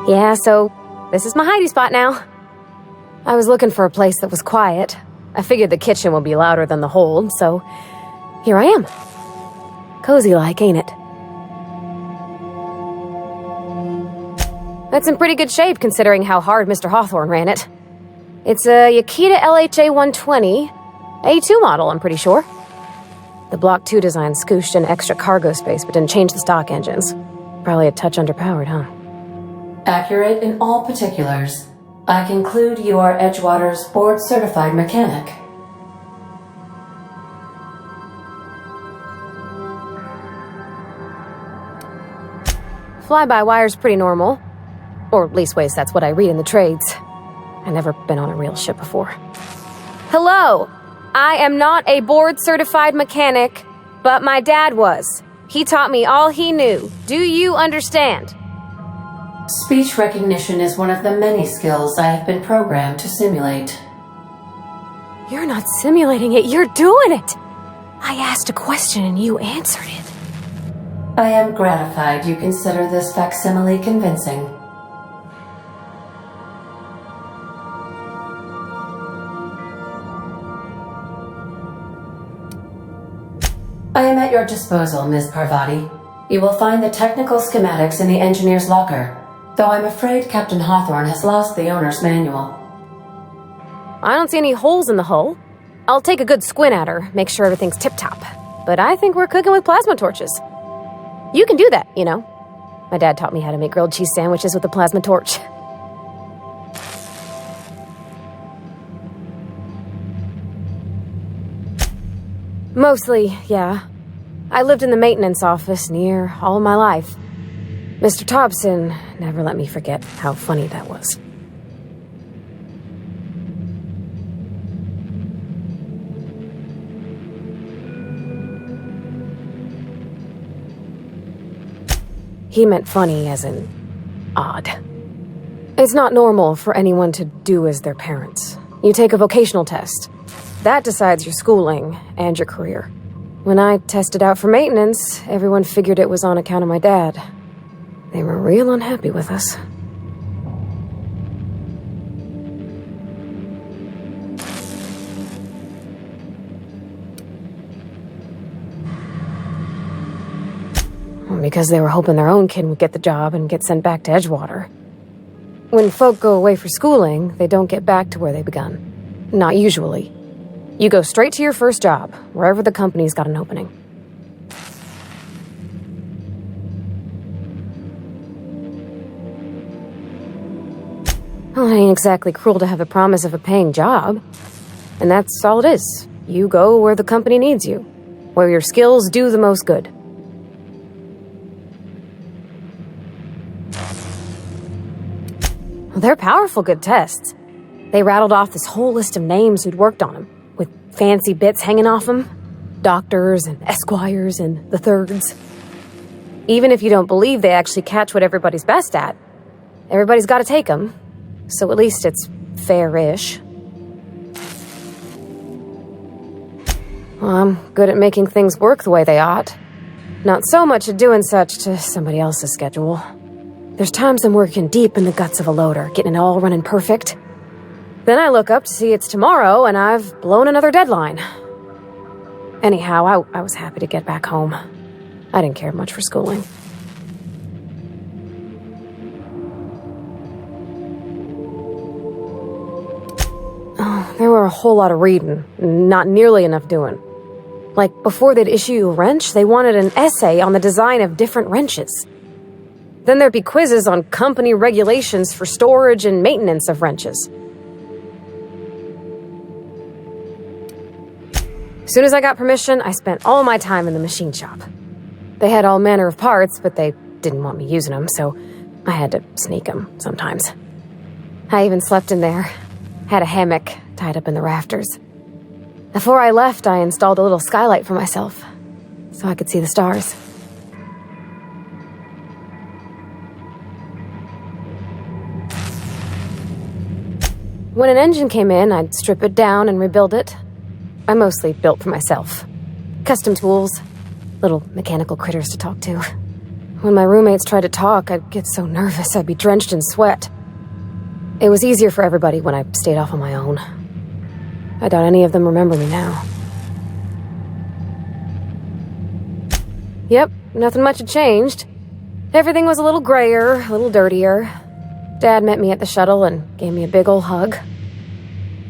Yeah, so this is my hidey spot now. I was looking for a place that was quiet. I figured the kitchen would be louder than the hold, so here I am. Cozy-like, ain't it? That's in pretty good shape considering how hard Mr. Hawthorne ran it. It's a Yakita LHA 120, A2 model, I'm pretty sure. The Block 2 design scooshed in extra cargo space but didn't change the stock engines. Probably a touch underpowered, huh? Accurate in all particulars. I conclude you are Edgewater's board-certified mechanic. Fly-by-wire's pretty normal. Or leastways, that's what I read in the trades. I've never been on a real ship before. Hello! I am not a board-certified mechanic, but my dad was. He taught me all he knew. Do you understand? Speech recognition is one of the many skills I have been programmed to simulate. You're not simulating it, you're doing it! I asked a question and you answered it. I am gratified you consider this facsimile convincing. I am at your disposal, Ms. Parvati. You will find the technical schematics in the engineer's locker, though I'm afraid Captain Hawthorne has lost the owner's manual. I don't see any holes in the hull. I'll take a good squint at her, make sure everything's tip-top. But I think we're cooking with plasma torches. You can do that, you know. My dad taught me how to make grilled cheese sandwiches with a plasma torch. Mostly, yeah. I lived in the maintenance office near all my life. Mr. Thompson never let me forget how funny that was. He meant funny as in odd. It's not normal for anyone to do as their parents. You take a vocational test. That decides your schooling and your career. When I tested out for maintenance, everyone figured it was on account of my dad. They were real unhappy with us. Because they were hoping their own kid would get the job and get sent back to Edgewater. When folk go away for schooling, they don't get back to where they begun. Not usually. You go straight to your first job, wherever the company's got an opening. Well, it ain't exactly cruel to have the promise of a paying job. And that's all it is. You go where the company needs you, where your skills do the most good. Well, they're powerful good tests. They rattled off this whole list of names who'd worked on them, with fancy bits hanging off them. Doctors and esquires and the thirds. Even if you don't believe they actually catch what everybody's best at, everybody's got to take them. So at least it's fair-ish. Well, I'm good at making things work the way they ought. Not so much at doing such to somebody else's schedule. There's times I'm working deep in the guts of a loader, getting it all running perfect. Then I look up to see it's tomorrow and I've blown another deadline. Anyhow, I was happy to get back home. I didn't care much for schooling. Oh, there were a whole lot of reading, not nearly enough doing. Like, before they'd issue you a wrench, they wanted an essay on the design of different wrenches. Then there'd be quizzes on company regulations for storage and maintenance of wrenches. As soon as I got permission, I spent all my time in the machine shop. They had all manner of parts, but they didn't want me using them, so I had to sneak them sometimes. I even slept in there. Had a hammock tied up in the rafters. Before I left, I installed a little skylight for myself, so I could see the stars. When an engine came in, I'd strip it down and rebuild it. I mostly built for myself. Custom tools, little mechanical critters to talk to. When my roommates tried to talk, I'd get so nervous I'd be drenched in sweat. It was easier for everybody when I stayed off on my own. I doubt any of them remember me now. Yep, nothing much had changed. Everything was a little grayer, a little dirtier. Dad met me at the shuttle and gave me a big ol' hug.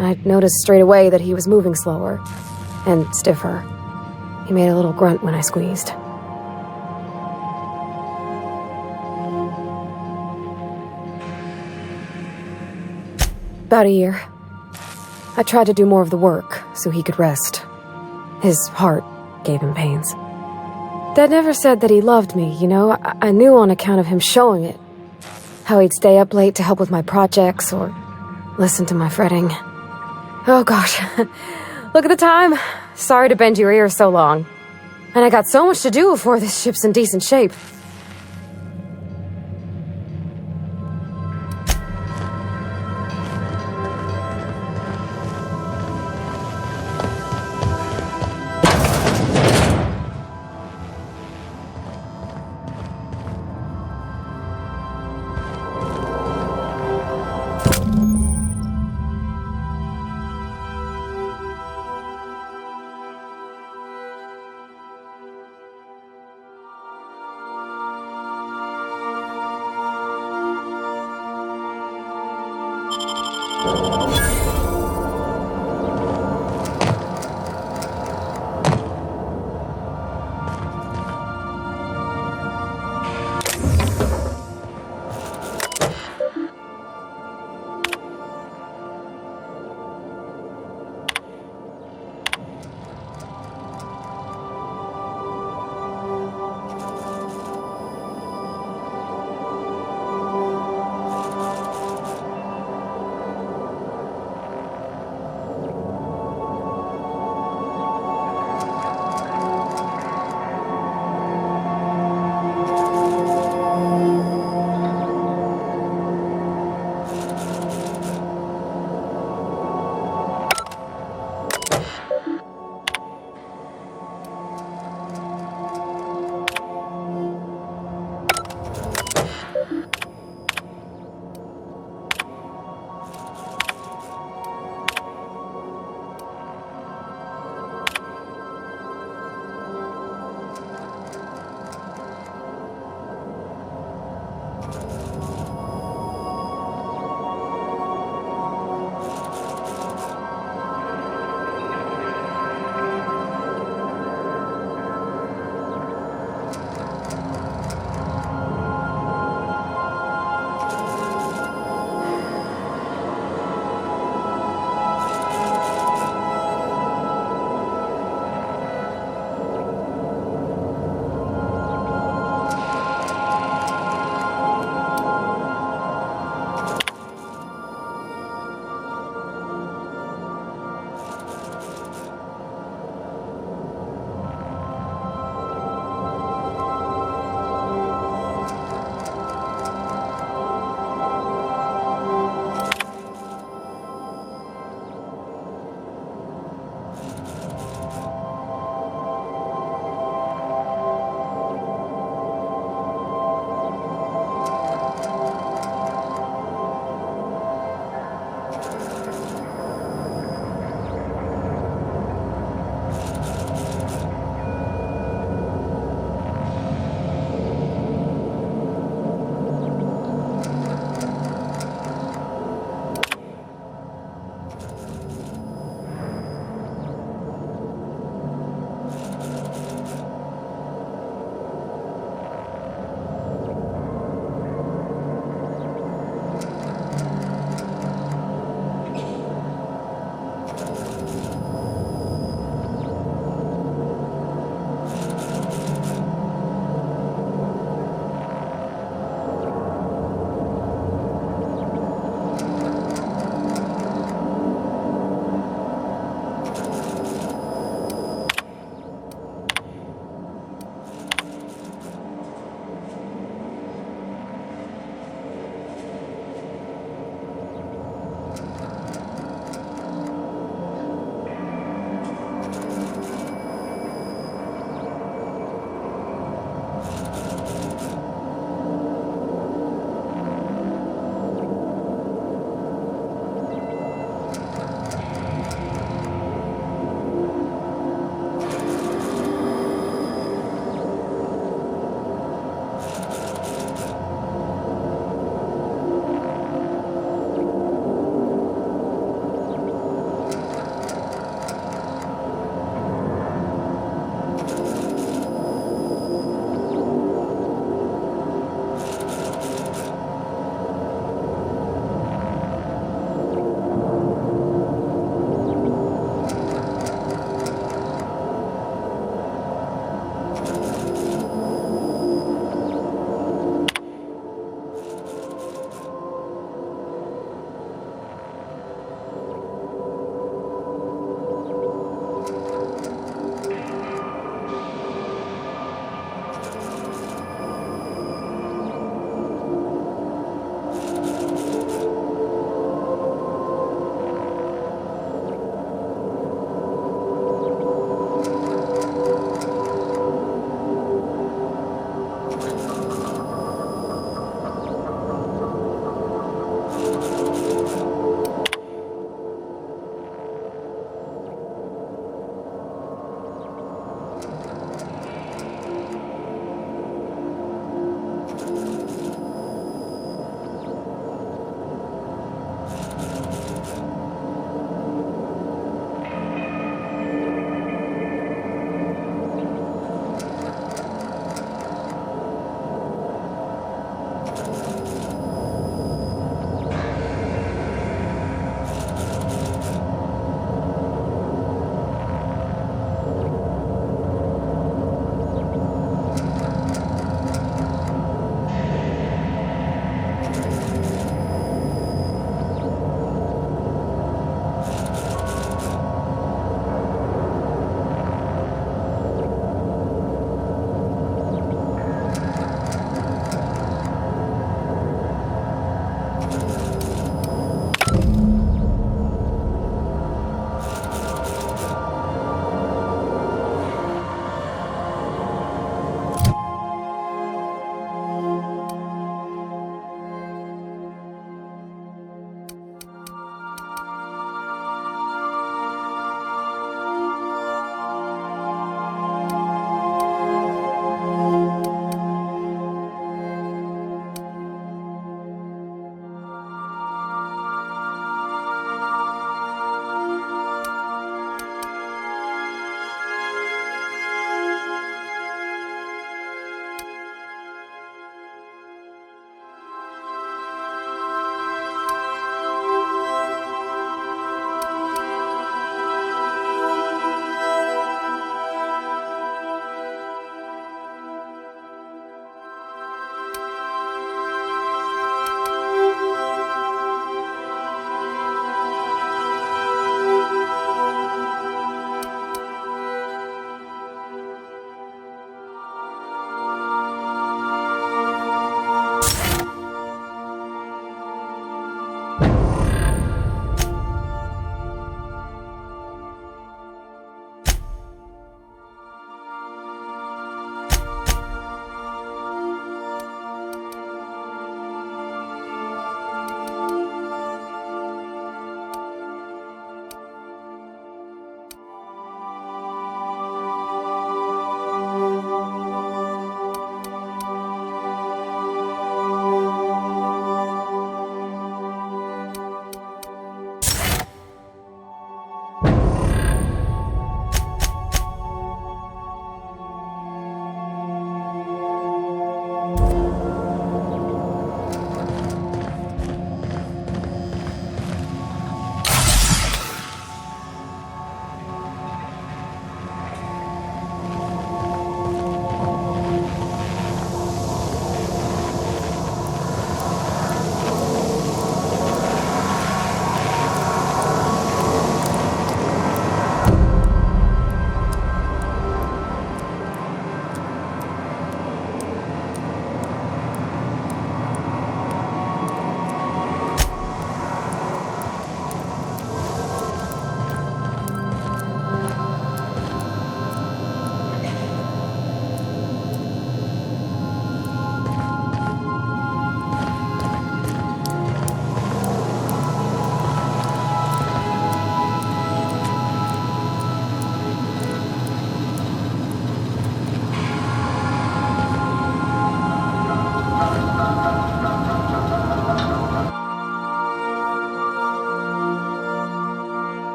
I noticed straight away that he was moving slower and stiffer. He made a little grunt when I squeezed. About a year. I tried to do more of the work so he could rest. His heart gave him pains. Dad never said that he loved me, you know? I knew on account of him showing it. How he'd stay up late to help with my projects or listen to my fretting. Oh gosh, look at the time. Sorry to bend your ears so long. And I got so much to do before this ship's in decent shape.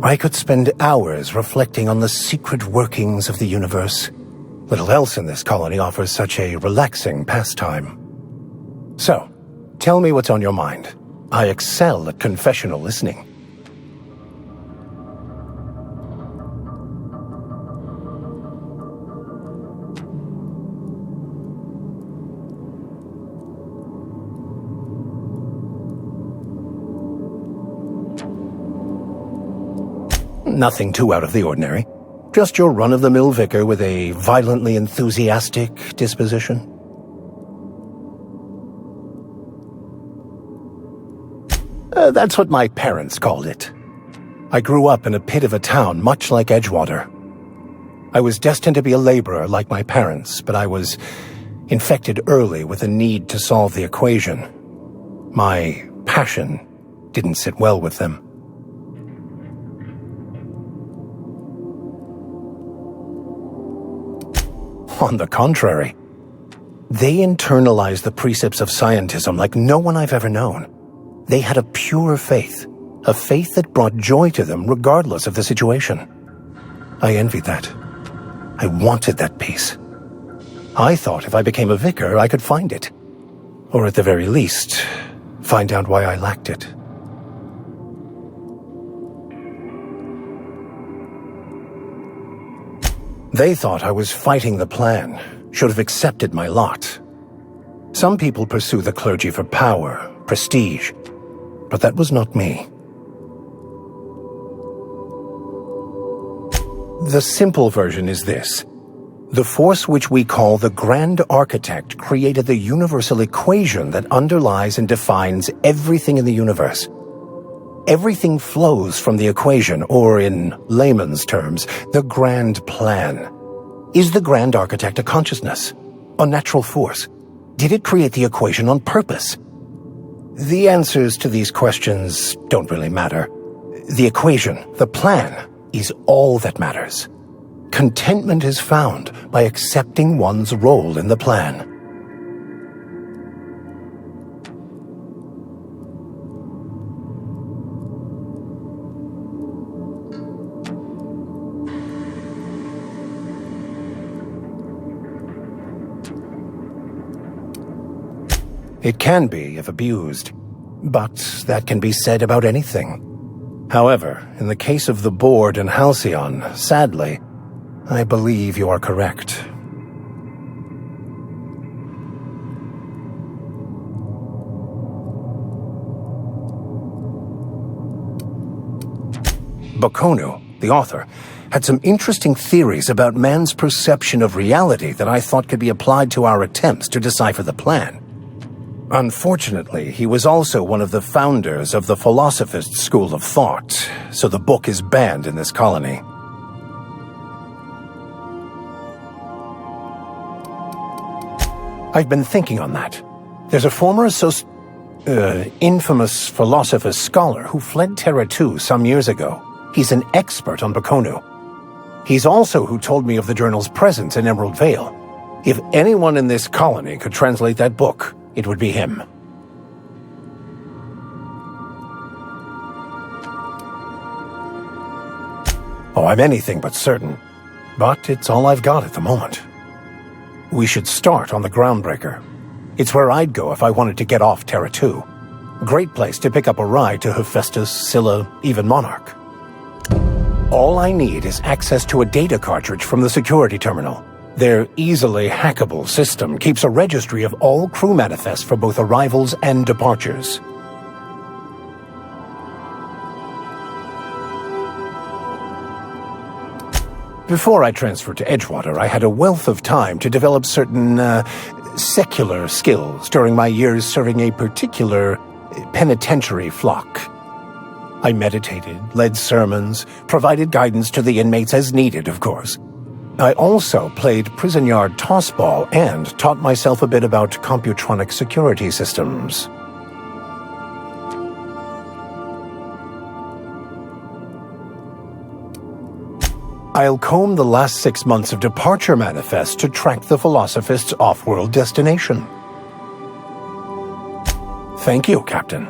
I could spend hours reflecting on the secret workings of the universe. Little else in this colony offers such a relaxing pastime. So, tell me what's on your mind. I excel at confessional listening. Nothing too out of the ordinary. Just your run-of-the-mill vicar with a violently enthusiastic disposition. That's what my parents called it. I grew up in a pit of a town much like Edgewater. I was destined to be a laborer like my parents, but I was infected early with a need to solve the equation. My passion didn't sit well with them. On the contrary, they internalized the precepts of scientism like no one I've ever known. They had a pure faith, a faith that brought joy to them regardless of the situation. I envied that. I wanted that peace. I thought if I became a vicar, I could find it. Or at the very least, find out why I lacked it. They thought I was fighting the plan, should have accepted my lot. Some people pursue the clergy for power, prestige, but that was not me. The simple version is this. The force which we call the Grand Architect created the universal equation that underlies and defines everything in the universe. Everything flows from the equation, or in layman's terms, the grand plan. Is the Grand Architect a consciousness? A natural force? Did it create the equation on purpose? The answers to these questions don't really matter. The equation, the plan, is all that matters. Contentment is found by accepting one's role in the plan. It can be if abused, but that can be said about anything. However, in the case of the board and Halcyon, sadly, I believe you are correct. Bakonu, the author, had some interesting theories about man's perception of reality that I thought could be applied to our attempts to decipher the plan. Unfortunately, he was also one of the founders of the Philosophist school of thought, so the book is banned in this colony. I've been thinking on that. There's a former infamous Philosophist scholar who fled Terra 2 some years ago. He's an expert on Bakonu. He's also who told me of the journal's presence in Emerald Vale. If anyone in this colony could translate that book, it would be him. Oh, I'm anything but certain, but it's all I've got at the moment. We should start on the Groundbreaker. It's where I'd go if I wanted to get off Terra 2. Great place to pick up a ride to Hephaestus, Scylla, even Monarch. All I need is access to a data cartridge from the security terminal. Their easily hackable system keeps a registry of all crew manifests for both arrivals and departures. Before I transferred to Edgewater, I had a wealth of time to develop certain, secular skills during my years serving a particular penitentiary flock. I meditated, led sermons, provided guidance to the inmates as needed, of course. I also played prison yard tossball and taught myself a bit about computronic security systems. I'll comb the last 6 months of departure manifest to track the Philosophist's off-world destination. Thank you, Captain.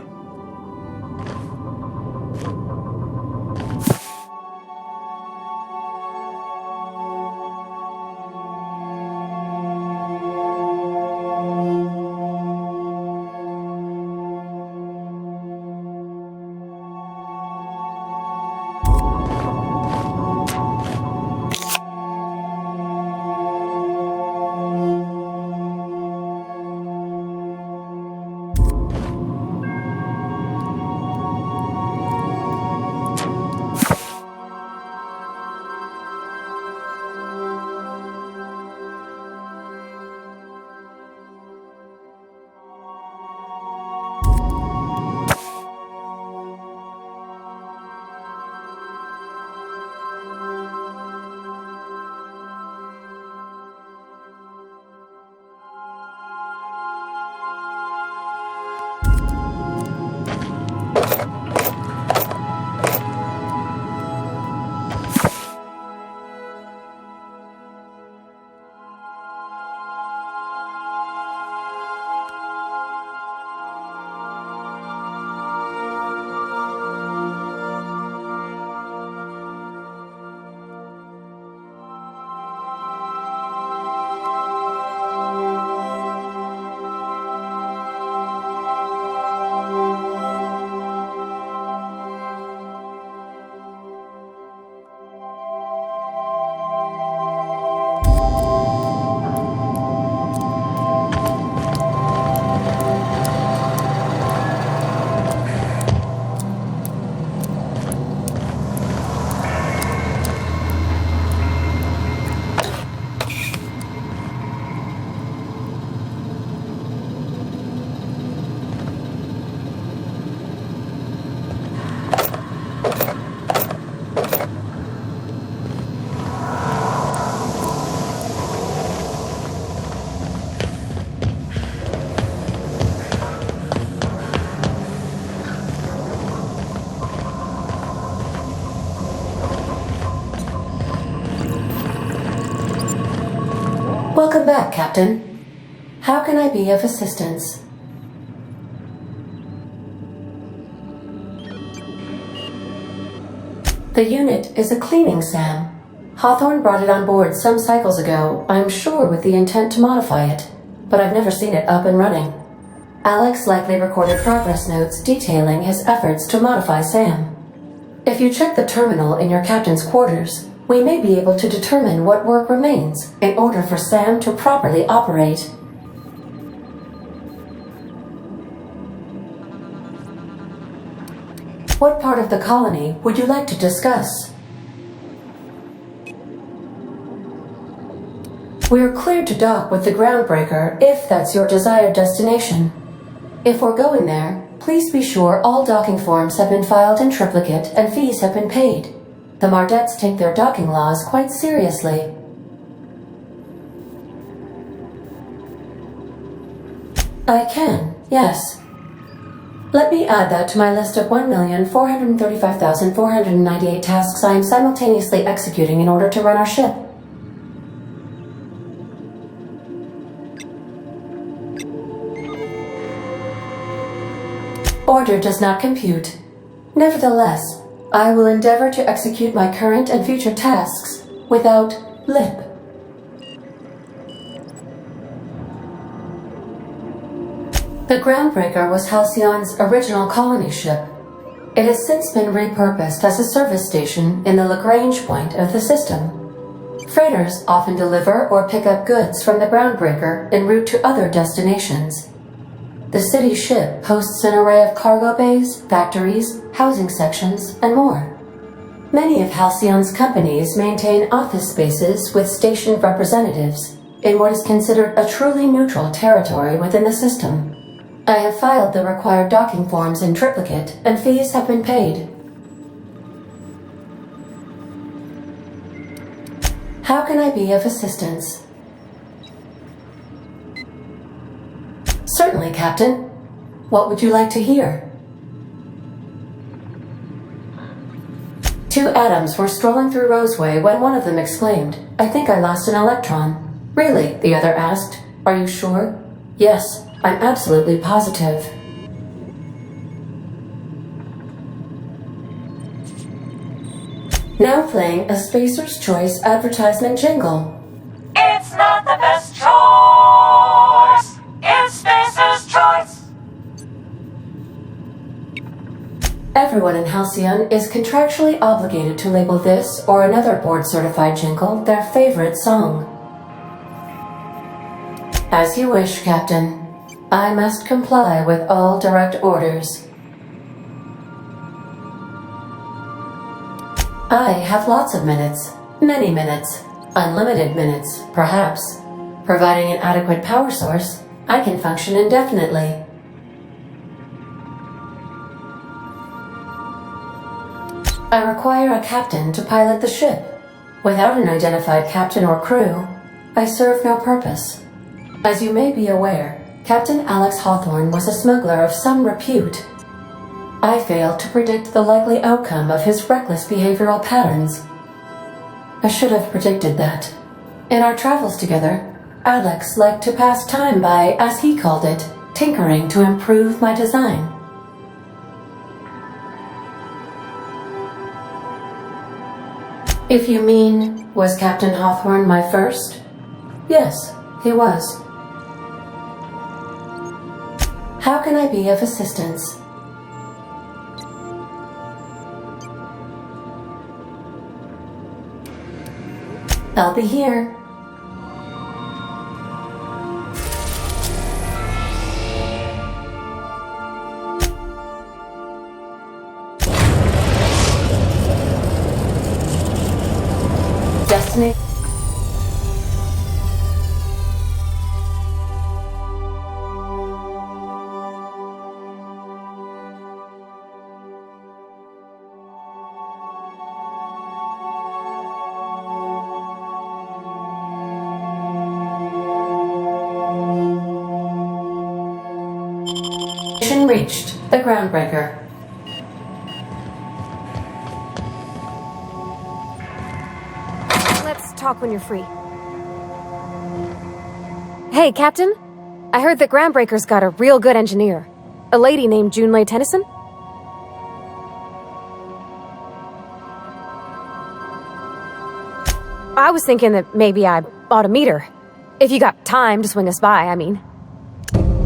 Welcome back, Captain. How can I be of assistance? The unit is a cleaning SAM. Hawthorne brought it on board some cycles ago, I'm sure with the intent to modify it, but I've never seen it up and running. Alex likely recorded progress notes detailing his efforts to modify SAM. If you check the terminal in your captain's quarters, we may be able to determine what work remains in order for SAM to properly operate. What part of the colony would you like to discuss? We're cleared to dock with the Groundbreaker if that's your desired destination. If we're going there, please be sure all docking forms have been filed in triplicate and fees have been paid. The Mardettes take their docking laws quite seriously. I can, yes. Let me add that to my list of 1,435,498 tasks I am simultaneously executing in order to run our ship. Order does not compute. Nevertheless, I will endeavor to execute my current and future tasks without lip. The Groundbreaker was Halcyon's original colony ship. It has since been repurposed as a service station in the Lagrange point of the system. Freighters often deliver or pick up goods from the Groundbreaker en route to other destinations. The city ship hosts an array of cargo bays, factories, housing sections, and more. Many of Halcyon's companies maintain office spaces with stationed representatives in what is considered a truly neutral territory within the system. I have filed the required docking forms in triplicate, and fees have been paid. How can I be of assistance? Certainly, Captain. What would you like to hear? Two atoms were strolling through Roseway when one of them exclaimed, "I think I lost an electron." "Really?" the other asked. "Are you sure?" "Yes, I'm absolutely positive." Now playing a Spacer's Choice advertisement jingle. It's not the best choice. It's Spacer's Choice. Everyone in Halcyon is contractually obligated to label this or another board-certified jingle their favorite song. As you wish, Captain. I must comply with all direct orders. I have lots of minutes, many minutes, unlimited minutes, perhaps. Providing an adequate power source, I can function indefinitely. I require a captain to pilot the ship. Without an identified captain or crew, I serve no purpose. As you may be aware, Captain Alex Hawthorne was a smuggler of some repute. I failed to predict the likely outcome of his reckless behavioral patterns. I should have predicted that. In our travels together, Alex liked to pass time by, as he called it, tinkering to improve my design. If you mean, was Captain Hawthorne my first? Yes, he was. How can I be of assistance? I'll be here. Destiny. Mission reached. The Groundbreaker. Let's talk when you're free. Hey, Captain. I heard that Groundbreaker's got a real good engineer. A lady named Junlei Tennyson? I was thinking that maybe I ought to meet her. If you got time to swing us by, I mean.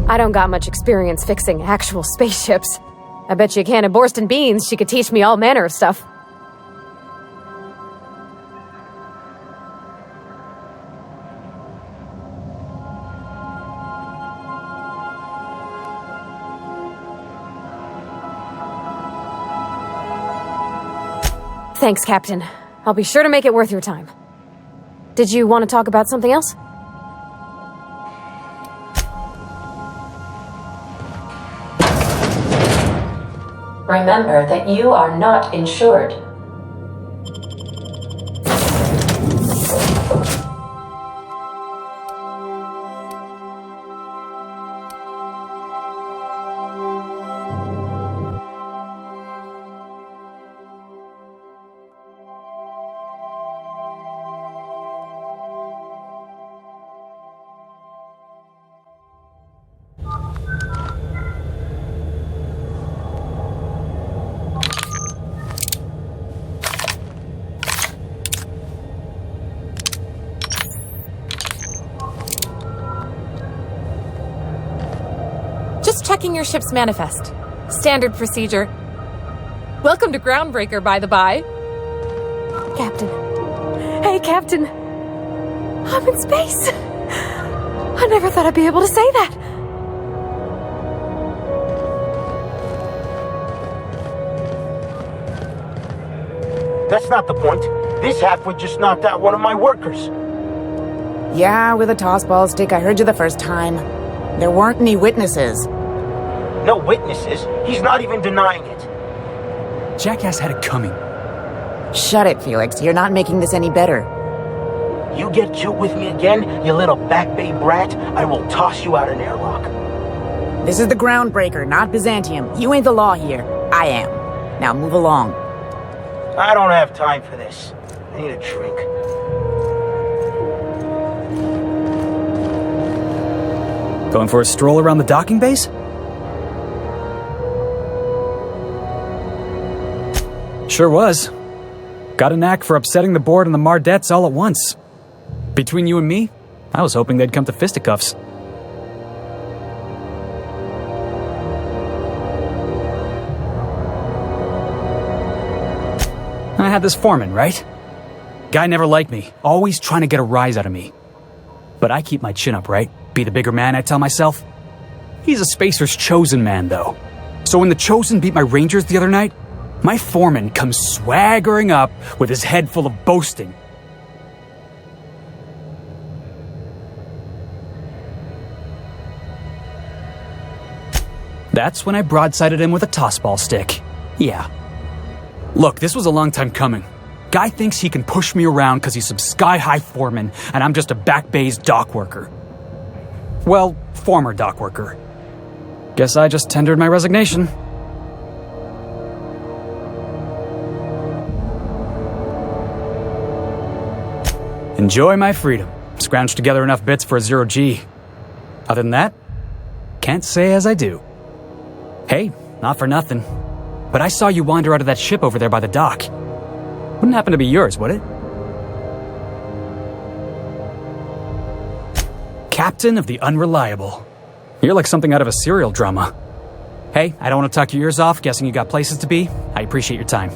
I don't got much experience fixing actual spaceships. I bet you a can of Borston beans she could teach me all manner of stuff. Thanks, Captain. I'll be sure to make it worth your time. Did you want to talk about something else? Remember that you are not insured. Just checking your ship's manifest. Standard procedure. Welcome to Groundbreaker, by the by. Captain. Hey, Captain. I'm in space. I never thought I'd be able to say that. That's not the point. This halfwit just knocked out one of my workers. Yeah, with a tossball stick, I heard you the first time. There weren't any witnesses. No witnesses? He's not even denying it. Jackass had it coming. Shut it, Felix. You're not making this any better. You get cute with me again, you little back bay brat, I will toss you out an airlock. This is the Groundbreaker, not Byzantium. You ain't the law here. I am. Now move along. I don't have time for this. I need a drink. Going for a stroll around the docking base? Sure was. Got a knack for upsetting the board and the Mardettes all at once. Between you and me, I was hoping they'd come to fisticuffs. I had this foreman, right? Guy never liked me, always trying to get a rise out of me. But I keep my chin up, right? Be the bigger man, I tell myself. He's a Spacer's chosen man, though. So when the Chosen beat my Rangers the other night, my foreman comes swaggering up with his head full of boasting. That's when I broadsided him with a tossball stick. Yeah. Look, this was a long time coming. Guy thinks he can push me around because he's some sky-high foreman, and I'm just a back bay's dock worker. Well, former dock worker. Guess I just tendered my resignation. Enjoy my freedom. Scrounged together enough bits for a 0G. Other than that, can't say as I do. Hey, not for nothing, but I saw you wander out of that ship over there by the dock. Wouldn't happen to be yours, would it? Captain of the Unreliable. You're like something out of a serial drama. Hey, I don't want to talk your ears off, guessing you got places to be. I appreciate your time.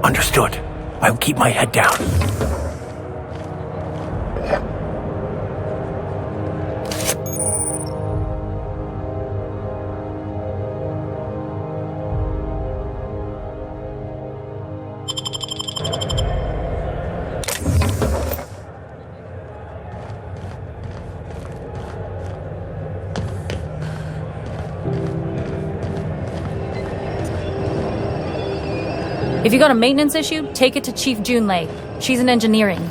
Understood. I'll keep my head down. If you got a maintenance issue, take it to Chief Junlei. She's in engineering.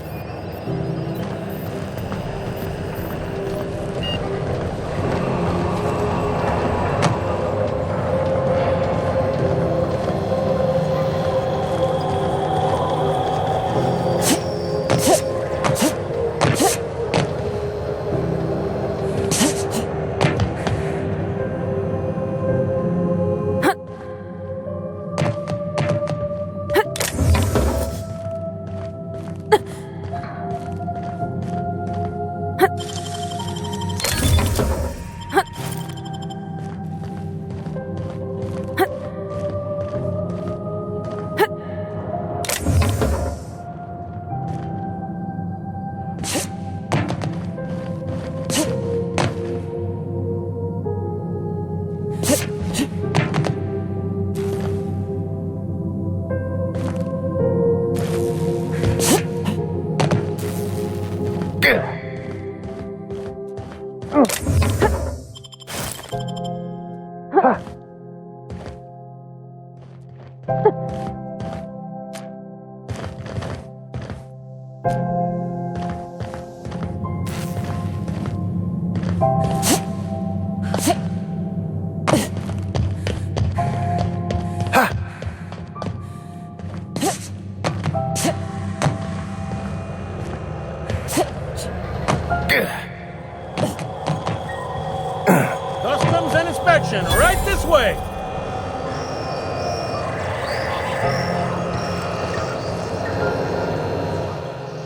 Customs and inspection, right this way.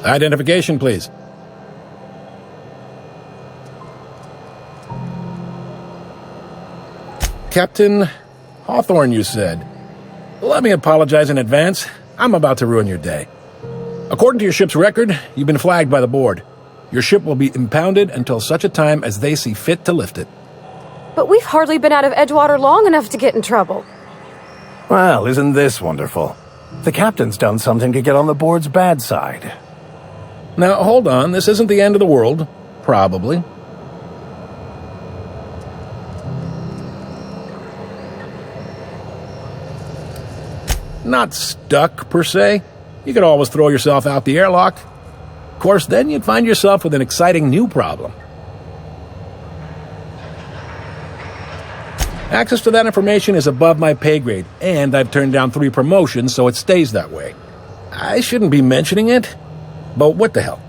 Identification, please. Captain Hawthorne, you said. Let me apologize in advance. I'm about to ruin your day. According to your ship's record, you've been flagged by the board. Your ship will be impounded until such a time as they see fit to lift it. But we've hardly been out of Edgewater long enough to get in trouble. Well, isn't this wonderful? The captain's done something to get on the board's bad side. Now, hold on. This isn't the end of the world. Probably. Not stuck, per se. You could always throw yourself out the airlock. Of course, then you'd find yourself with an exciting new problem. Access to that information is above my pay grade, and I've turned down 3 promotions, so it stays that way. I shouldn't be mentioning it, but what the hell?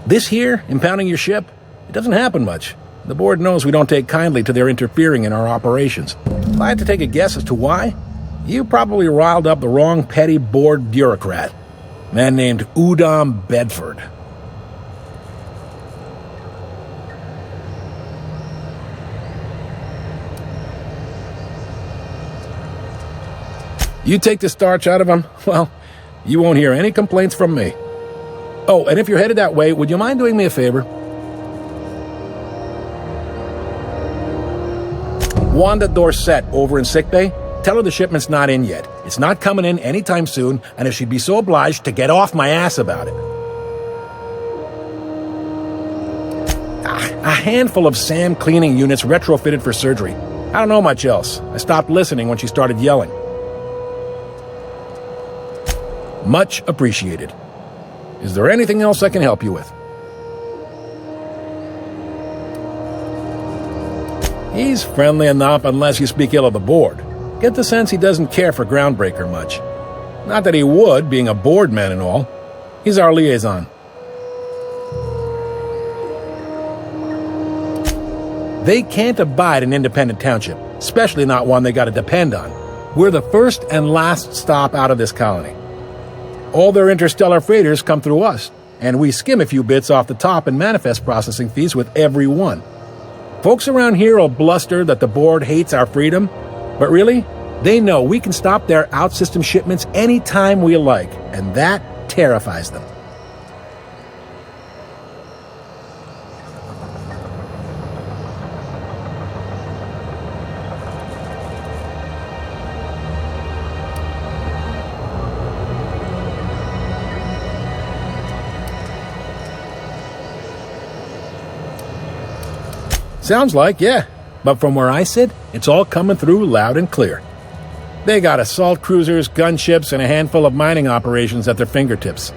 This here, impounding your ship, it doesn't happen much. The board knows we don't take kindly to their interfering in our operations. If I had to take a guess as to why, you probably riled up the wrong petty board bureaucrat, a man named Udom Bedford. You take the starch out of him, well, you won't hear any complaints from me. Oh, and if you're headed that way, would you mind doing me a favor? Wanda Dorset over in sickbay, tell her the shipment's not in yet. It's not coming in anytime soon, and if she'd be so obliged to get off my ass about it. A handful of SAM cleaning units retrofitted for surgery. I don't know much else. I stopped listening when she started yelling. Much appreciated. Is there anything else I can help you with? He's friendly enough unless you speak ill of the board. Get the sense he doesn't care for Groundbreaker much. Not that he would, being a board man and all. He's our liaison. They can't abide an independent township, especially not one they gotta depend on. We're the first and last stop out of this colony. All their interstellar freighters come through us, and we skim a few bits off the top in manifest processing fees with every one. Folks around here will bluster that the board hates our freedom, but really, They know we can stop their out-system shipments anytime we like, and that terrifies them. Sounds like, yeah. But from where I sit, it's all coming through loud and clear. They got assault cruisers, gunships, and a handful of mining operations at their fingertips.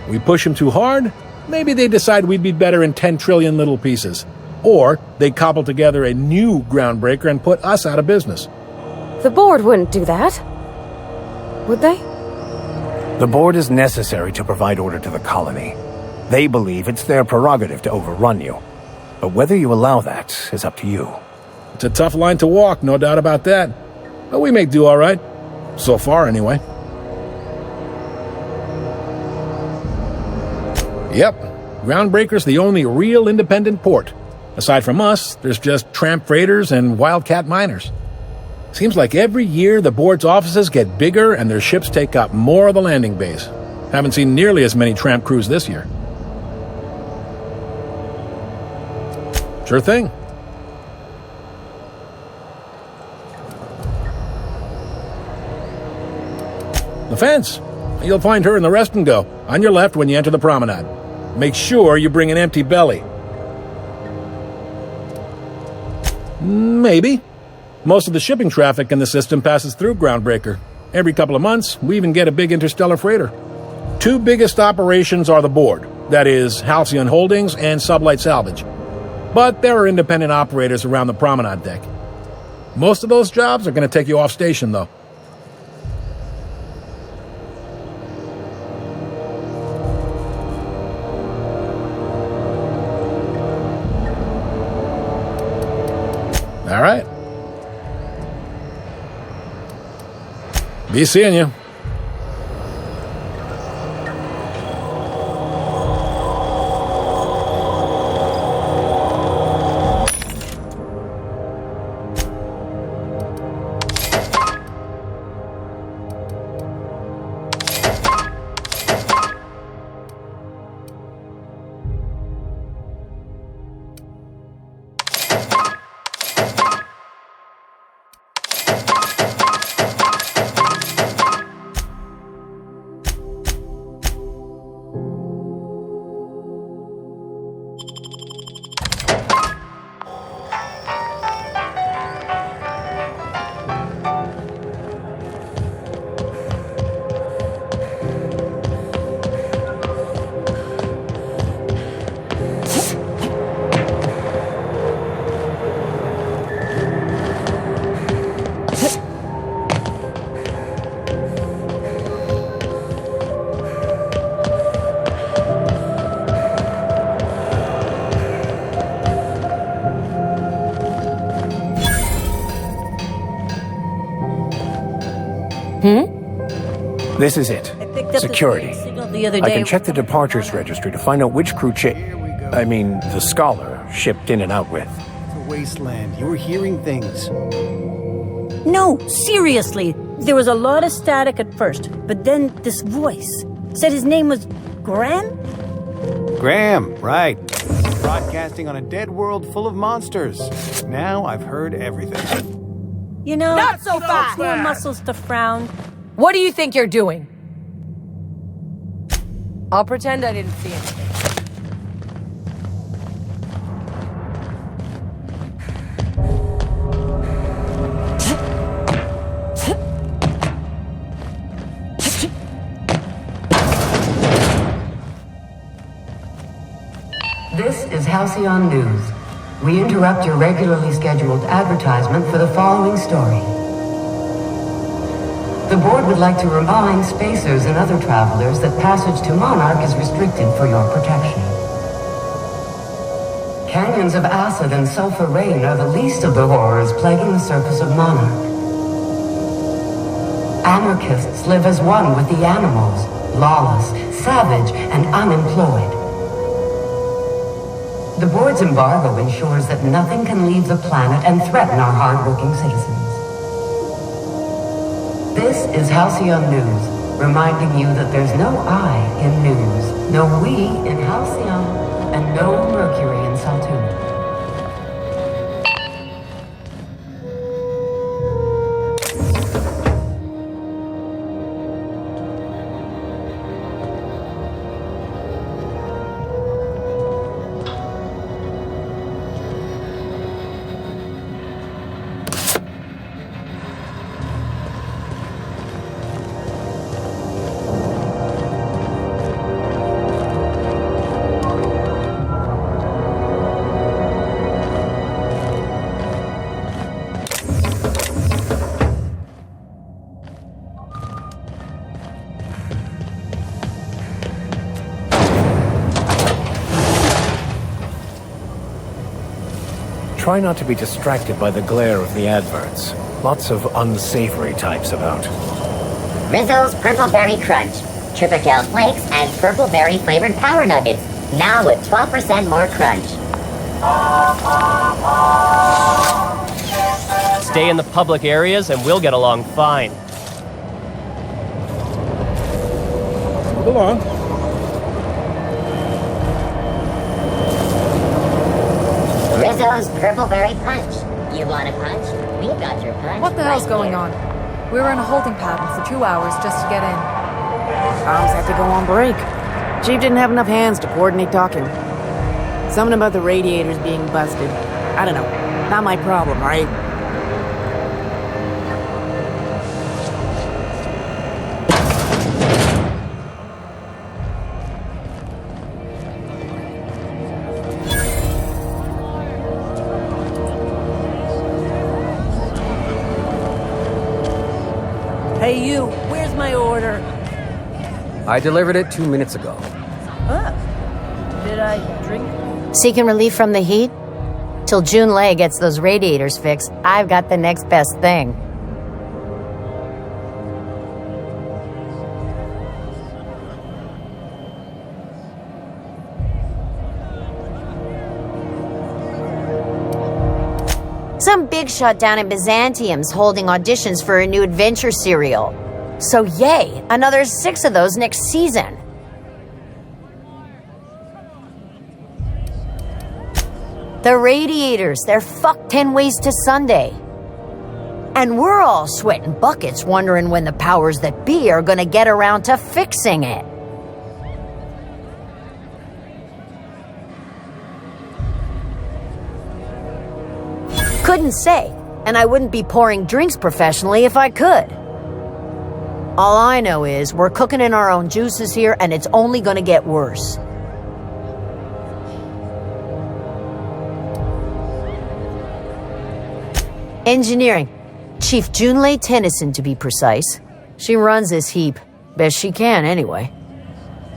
We push them too hard, maybe they decide we'd be better in 10 trillion little pieces. Or they cobble together a new groundbreaker and put us out of business. The board wouldn't do that. Would they? The board is necessary to provide order to the colony. They believe it's their prerogative to overrun you. But whether you allow that is up to you. It's a tough line to walk, no doubt about that. But we make do all right. So far, anyway. Yep, Groundbreaker's the only real independent port. Aside from us, there's just tramp freighters and wildcat miners. Seems like every year the board's offices get bigger and their ships take up more of the landing base. Haven't seen nearly as many tramp crews this year. Sure thing. The fence. You'll find her in the rest and go, on your left when you enter the promenade. Make sure you bring an empty belly. Maybe. Most of the shipping traffic in the system passes through Groundbreaker. Every couple of months, we even get a big interstellar freighter. Two biggest operations are the board. That is, Halcyon Holdings and Sublight Salvage. But there are independent operators around the promenade deck. Most of those jobs are going to take you off station, though. All right. Be seeing you. This is it. Security. I can check the departures registry to find out which crew the Scholar shipped in and out with. It's a wasteland. You were hearing things. No, seriously. There was a lot of static at first, but then this voice said his name was Graham? Graham, right. Broadcasting on a dead world full of monsters. Now I've heard everything. You know, not so fast. More muscles to frown. What do you think you're doing? I'll pretend I didn't see anything. This is Halcyon News. We interrupt your regularly scheduled advertisement for the following story. The board would like to remind spacers and other travelers that passage to Monarch is restricted for your protection. Canyons of acid and sulfur rain are the least of the horrors plaguing the surface of Monarch. Anarchists live as one with the animals, lawless, savage, and unemployed. The board's embargo ensures that nothing can leave the planet and threaten our hard-working citizens. This is Halcyon News, reminding you that there's no I in news, no we in Halcyon, and no Mercury in Saltuna. Try not to be distracted by the glare of the adverts. Lots of unsavory types about. Rizzo's Purple Berry Crunch, Tripical Flakes, and Purple Berry flavored Power Nuggets. Now with 12% more crunch. Stay in the public areas and we'll get along fine. Move along. Rizzo's Purple Berry Punch. You want a punch? We've got your punch. What the hell's right going here. on? We were in a holding pattern for 2 hours just to get in. Comms had to go on break. Chief didn't have enough hands to coordinate talking. Something about the radiators being busted. I don't know. Not my problem, right? Hey, you, where's my order? I delivered it 2 minutes ago. Did I drink? Seeking relief from the heat? Till June Lay gets those radiators fixed, I've got the next best thing. Some big shot down in Byzantium's holding auditions for a new adventure serial. So yay, another 6 of those next season. The radiators, they're fucked 10 ways to Sunday. And we're all sweating buckets wondering when the powers that be are gonna get around to fixing it. Couldn't say, and I wouldn't be pouring drinks professionally if I could. All I know is we're cooking in our own juices here, and it's only gonna get worse. Engineering. Chief Junlei Tennyson, to be precise. She runs this heap. Best she can, anyway.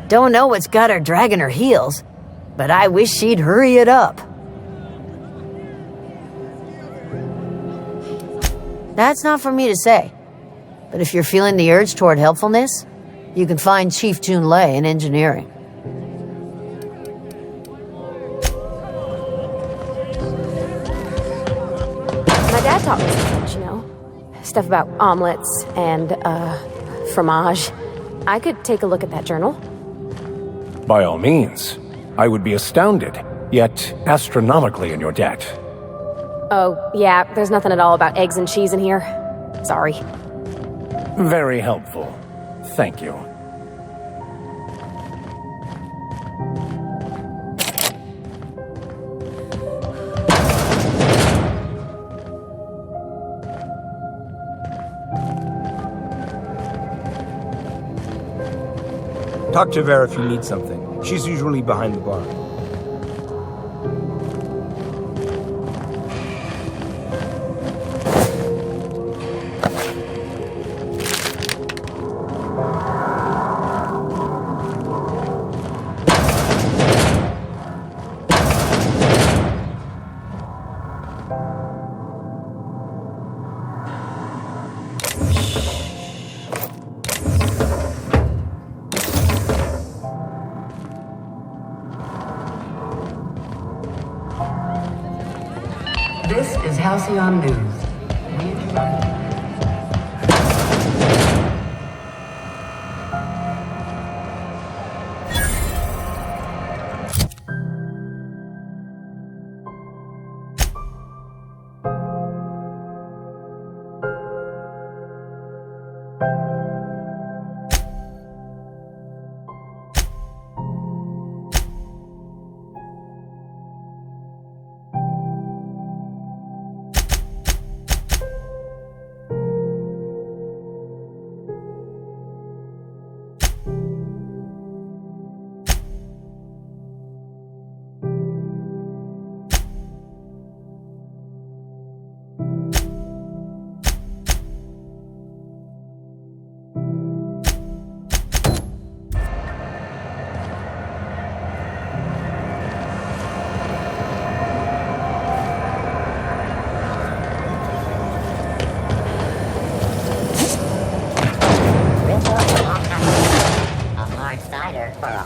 Don't know what's got her dragging her heels, but I wish she'd hurry it up. That's not for me to say. But if you're feeling the urge toward helpfulness, you can find Chief Junlei in engineering. My dad taught me some French, you know. Stuff about omelets and, fromage. I could take a look at that journal. By all means. I would be astounded, yet astronomically in your debt. Oh, yeah, there's nothing at all about eggs and cheese in here. Sorry. Very helpful. Thank you. Talk to Vera if you need something. She's usually behind the bar. This is Halcyon News.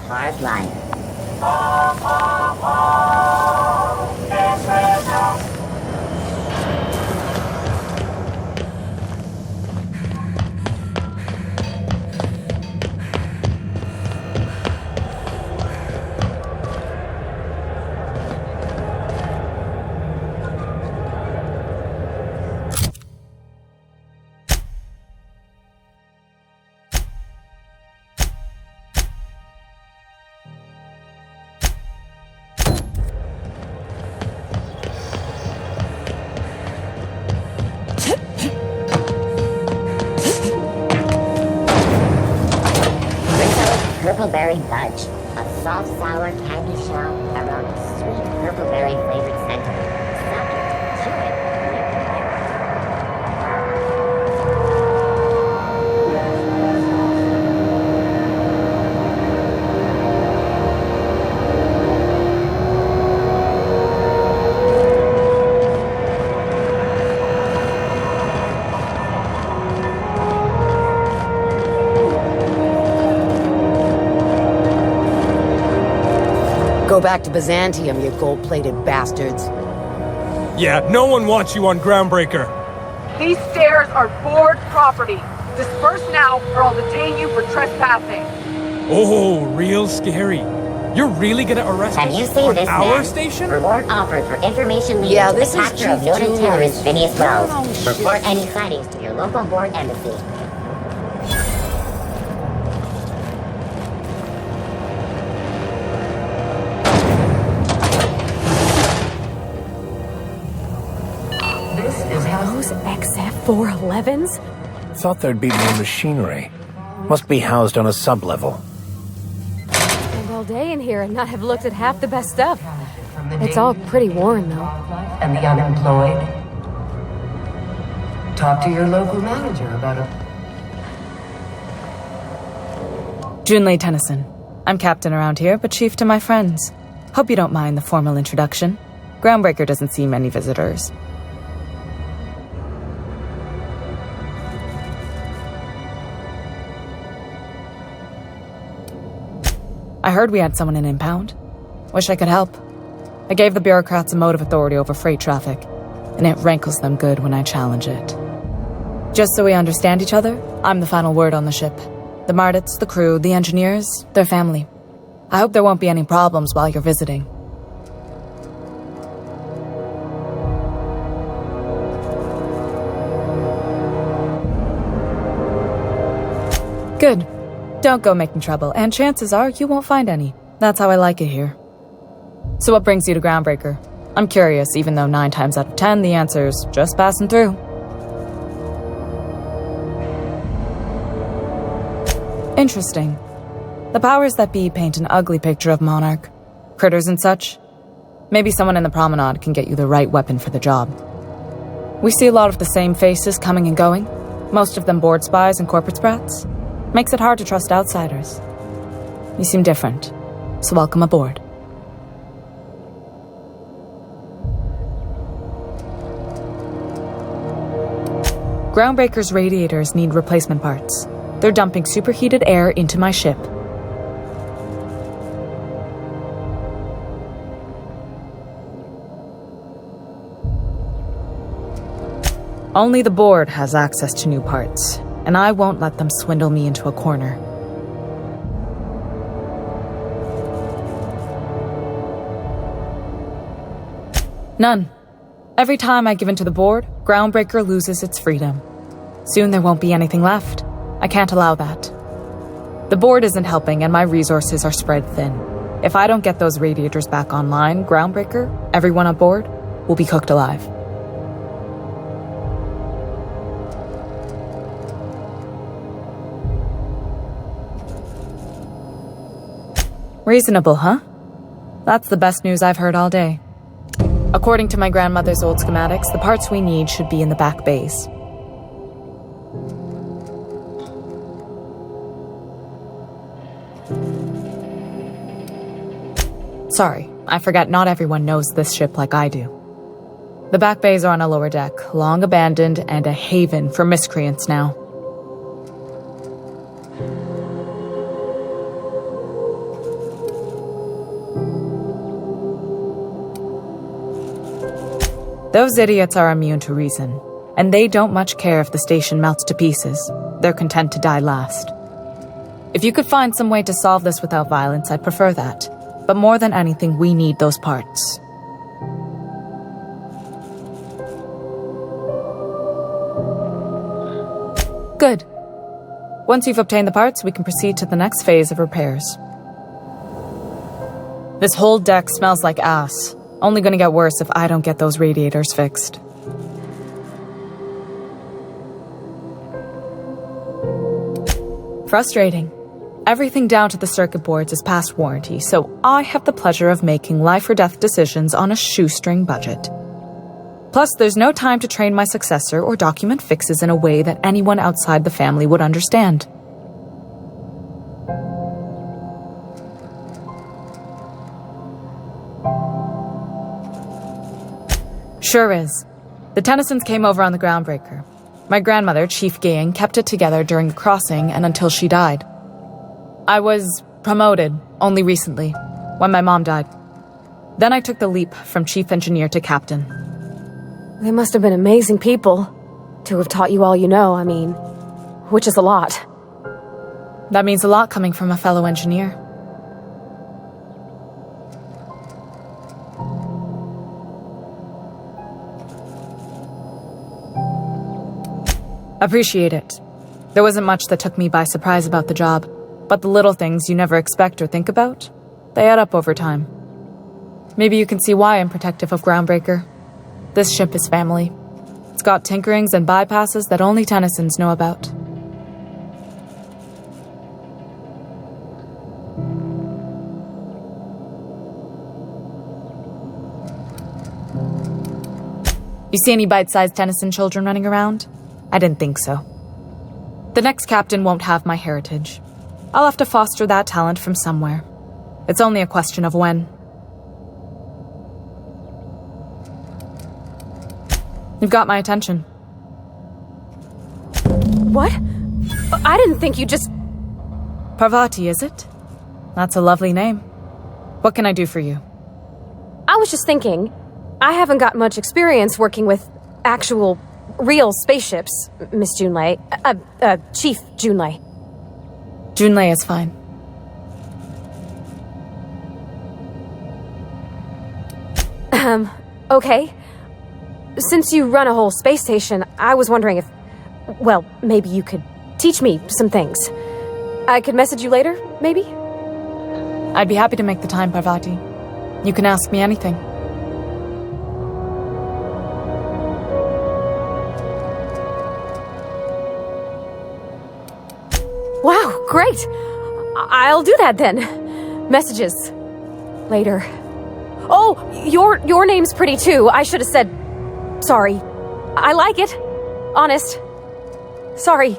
hard life. It's Rizzo's. Purpleberry Fudge, a soft, sour candy shell around a sweet purpleberry flavored center. Suck it, chew it. Go back to Byzantium, you gold-plated bastards. Yeah, no one wants you on Groundbreaker. These stairs are board property. Disperse now, or I'll detain you for trespassing. Oh, real scary. You're really gonna arrest Have us you seen on this our man? station? Reward offered for information leading Yeah, to the this is capture of Chief noted Junior. terrorist Phineas Wells. Oh, Report shit. any sightings to your local board embassy. Those XF411s? Thought there'd be more machinery. Must be housed on a sub-level. Spend all day in here and not have looked at half the best stuff. It's all pretty worn, though. And the unemployed? Talk to your local manager about it. Junlei Tennyson. I'm captain around here, but chief to my friends. Hope you don't mind the formal introduction. Groundbreaker doesn't see many visitors. I heard we had someone in impound. Wish I could help. I gave the bureaucrats a motive authority over freight traffic, and it rankles them good when I challenge it. Just so we understand each other, I'm the final word on the ship. The Mardits, the crew, the engineers, their family. I hope there won't be any problems while you're visiting. Good. Don't go making trouble, and chances are you won't find any. That's how I like it here. So what brings you to Groundbreaker? I'm curious, even though 9 times out of 10 the answer's just passing through. Interesting. The powers that be paint an ugly picture of Monarch. Critters and such. Maybe someone in the promenade can get you the right weapon for the job. We see a lot of the same faces coming and going, most of them board spies and corporate sprats. Makes it hard to trust outsiders. You seem different, so welcome aboard. Groundbreaker's radiators need replacement parts. They're dumping superheated air into my ship. Only the board has access to new parts, and I won't let them swindle me into a corner. None. Every time I give in to the board, Groundbreaker loses its freedom. Soon there won't be anything left. I can't allow that. The board isn't helping and my resources are spread thin. If I don't get those radiators back online, Groundbreaker, everyone on board, will be cooked alive. Reasonable, huh? That's the best news I've heard all day. According to my grandmother's old schematics, the parts we need should be in the back bays. Sorry, I forgot not everyone knows this ship like I do. The back bays are on a lower deck, long abandoned and a haven for miscreants now. Those idiots are immune to reason, and they don't much care if the station melts to pieces. They're content to die last. If you could find some way to solve this without violence, I'd prefer that. But more than anything, we need those parts. Good. Once you've obtained the parts, we can proceed to the next phase of repairs. This whole deck smells like ass. Only gonna get worse if I don't get those radiators fixed. Frustrating. Everything down to the circuit boards is past warranty, so I have the pleasure of making life or death decisions on a shoestring budget. Plus, there's no time to train my successor or document fixes in a way that anyone outside the family would understand. Sure is. The Tennysons came over on the Groundbreaker. My grandmother, Chief Gayen, kept it together during the crossing and until she died. I was promoted only recently, when my mom died. Then I took the leap from chief engineer to captain. They must have been amazing people to have taught you all you know, I mean, which is a lot. That means a lot coming from a fellow engineer. Appreciate it. There wasn't much that took me by surprise about the job, but the little things you never expect or think about, they add up over time. Maybe you can see why I'm protective of Groundbreaker. This ship is family. It's got tinkerings and bypasses that only Tennysons know about. You see any bite-sized Tennyson children running around? I didn't think so. The next captain won't have my heritage. I'll have to foster that talent from somewhere. It's only a question of when. You've got my attention. What? I didn't think you just... Parvati, is it? That's a lovely name. What can I do for you? I was just thinking, I haven't got much experience working with actual, real spaceships, Miss Junlei. Chief Junlei. Junlei is fine. Okay. Since you run a whole space station, I was wondering if... Well, maybe you could teach me some things. I could message you later, maybe? I'd be happy to make the time, Parvati. You can ask me anything. Wow, great! I'll do that then. Messages. Later. Oh, your name's pretty too. I should have said... Sorry. I like it. Honest. Sorry.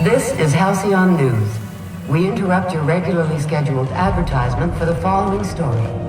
This is Halcyon News. We interrupt your regularly scheduled advertisement for the following story.